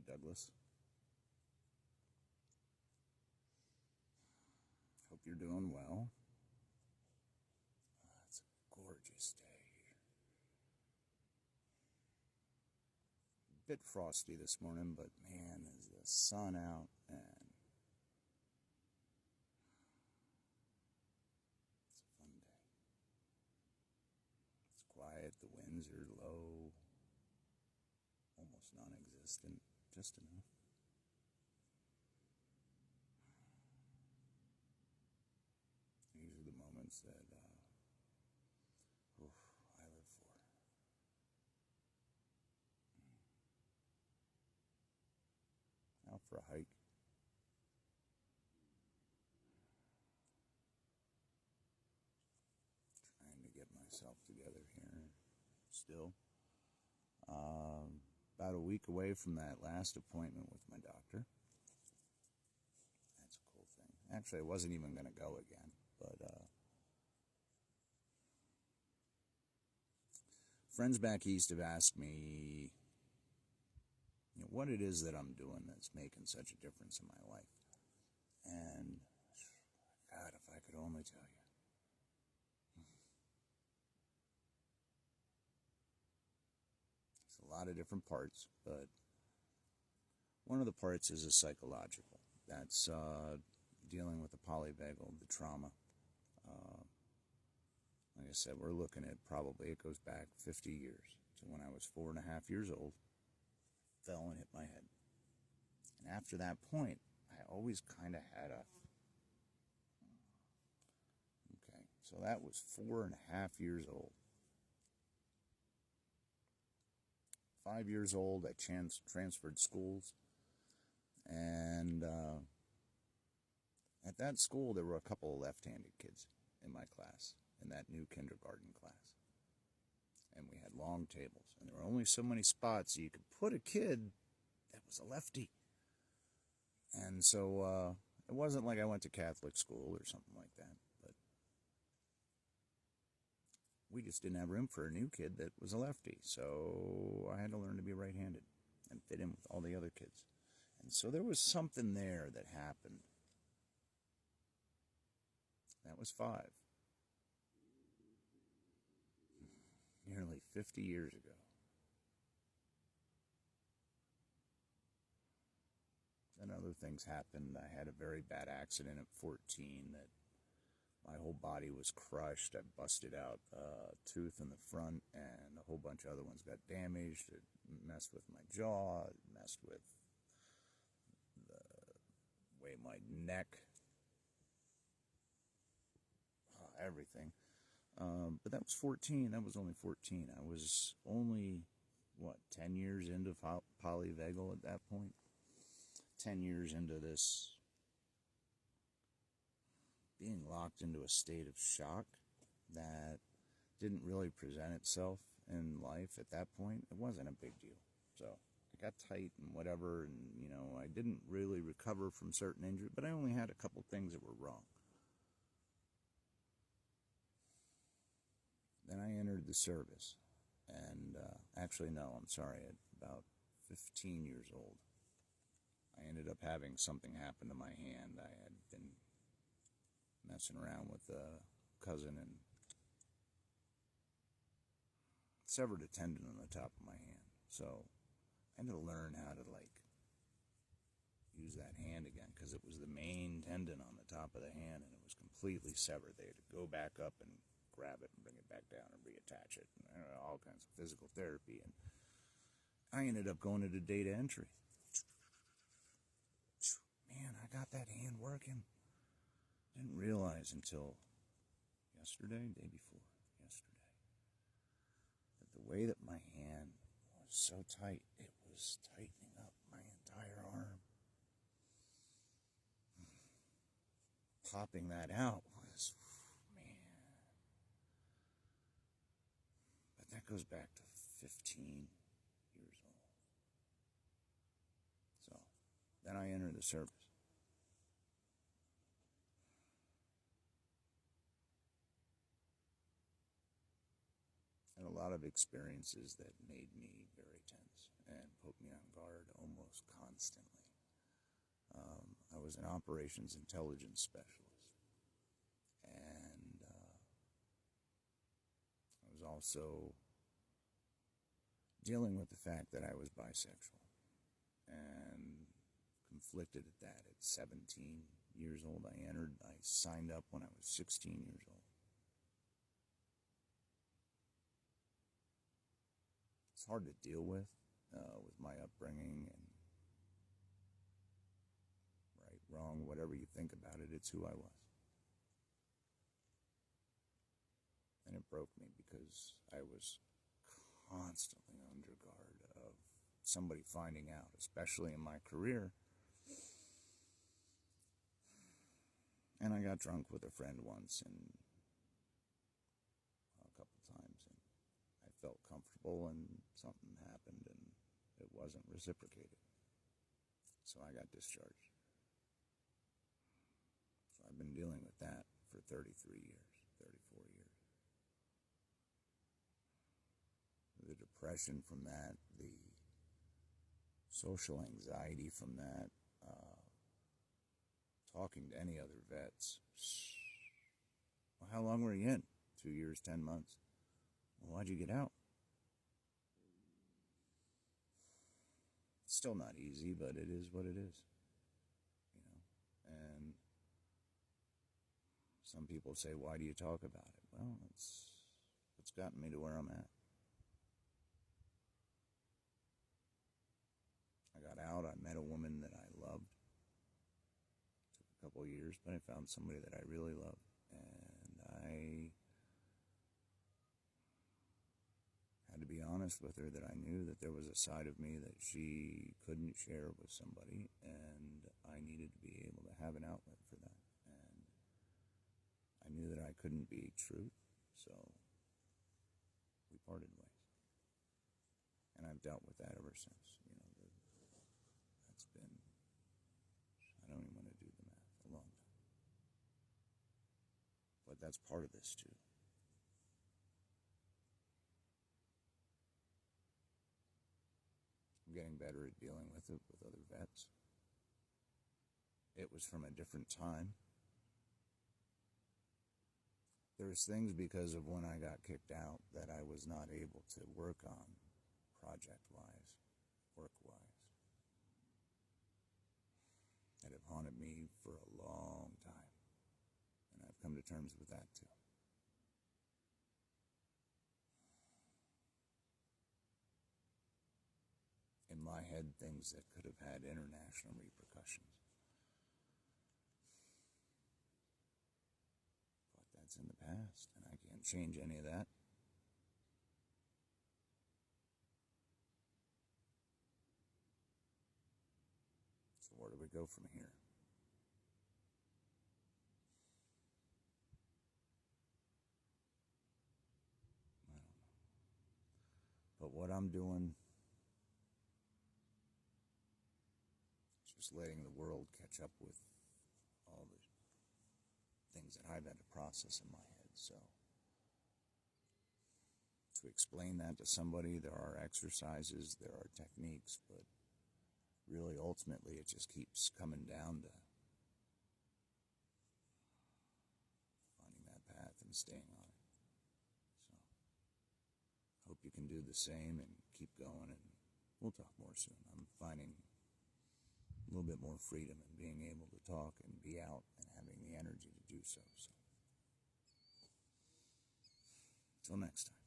Douglas. Hope you're doing well. It's a gorgeous day here. A bit frosty this morning, but man, is the sun out and it's a fun day. It's quiet, the winds are low, almost non-existent, just enough. These are the moments that I live for. Out for a hike. Trying to get myself together here still. About a week away from that last appointment with my doctor. That's a cool thing. Actually, I wasn't even going to go again, but friends back east have asked me, what it is that I'm doing that's making such a difference in my life. And, God, if I could only tell you. There's a lot of different parts, but one of the parts is a psychological. That's dealing with the polyvagal, the trauma. Like I said, we're looking at probably, it goes back 50 years to when I was 4.5 years old, fell and hit my head. And after that point, I always kind of had a... Okay, so that was 4.5 years old. 5 years old, I transferred schools. And at that school, there were a couple of left-handed kids in my class, in that new kindergarten class. And we had long tables, and there were only so many spots you could put a kid that was a lefty. And so it wasn't like I went to Catholic school or something like that, but we just didn't have room for a new kid that was a lefty. So I had to learn to be right-handed and fit in with all the other kids. And so there was something there that happened. That was 5. Nearly 50 years ago. Then other things happened. I had a very bad accident at 14 that my whole body was crushed. I busted out a tooth in the front, and a whole bunch of other ones got damaged. It messed with my jaw. It messed with the way my neck, everything. But that was 14. That was only 14. I was only, 10 years into polyvagal at that point? 10 years into this being locked into a state of shock that didn't really present itself in life at that point. It wasn't a big deal. So I got tight and whatever, and, I didn't really recover from certain injuries, but I only had a couple things that were wrong. Then I entered the service, and actually, no, I'm sorry, at about 15 years old, I ended up having something happen to my hand. I had been messing around with a cousin and severed a tendon on the top of my hand. So I had to learn how to, use that hand again, because it was the main tendon on the top of the hand, and it was completely severed. They had to go back up and grab it and bring it back down and reattach it, and all kinds of physical therapy. And I ended up going into data entry. Man, I got that hand working. Didn't realize until day before yesterday, that the way that my hand was so tight, it was tightening up my entire arm. Popping that out was, man. But that goes back to 15 years old. So, then I entered the service. And a lot of experiences that made me very tense and put me on guard almost almost constantly. I was an operations intelligence specialist, and I was also dealing with the fact that I was bisexual, and conflicted at that. At 17 years old, I signed up when I was 16 years old. It's hard to deal with my upbringing, and right, wrong, whatever you think about it, it's who I was. And it broke me because I was constantly under guard of somebody finding out, especially in my career. And I got drunk with a friend once, and a couple times, and I felt comfortable, and something happened, and it wasn't reciprocated. So I got discharged. So I've been dealing with that for 33 years, 34 years. The depression from that, the social anxiety from that, talking to any other vets. Well, how long were you in? 2 years, 10 months. Well, why'd you get out? It's still not easy, but it is what it is. And some people say, why do you talk about it? Well, it's gotten me to where I'm at. I got out, I met a woman that I loved. It took a couple of years, but I found somebody that I really loved. And I had to be honest with her that I knew that there was a side of me that she couldn't share with somebody, and I needed to be able to have an outlet for that. And I knew that I couldn't be truth, so we parted ways. And I've dealt with that ever since. That's been, I don't even want to do the math, a long time. But that's part of this too. I'm getting better at dealing with it with other vets. It was from a different time. There's things because of when I got kicked out that I was not able to work on project-wise, work-wise, that have haunted me for a long time. And I've come to terms with that too. In my head, things that could have had international repercussions. But that's in the past, and I can't change any of that. So where do we go from here? I don't know. But what I'm doing is just letting the world catch up with all the things that I've had to process in my head. So to explain that to somebody, there are exercises, there are techniques, but really ultimately it just keeps coming down to finding that path and staying on it. So hope you can do the same and keep going, and we'll talk more soon. I'm finding a little bit more freedom in being able to talk and be out and having the energy to do so. So, till next time.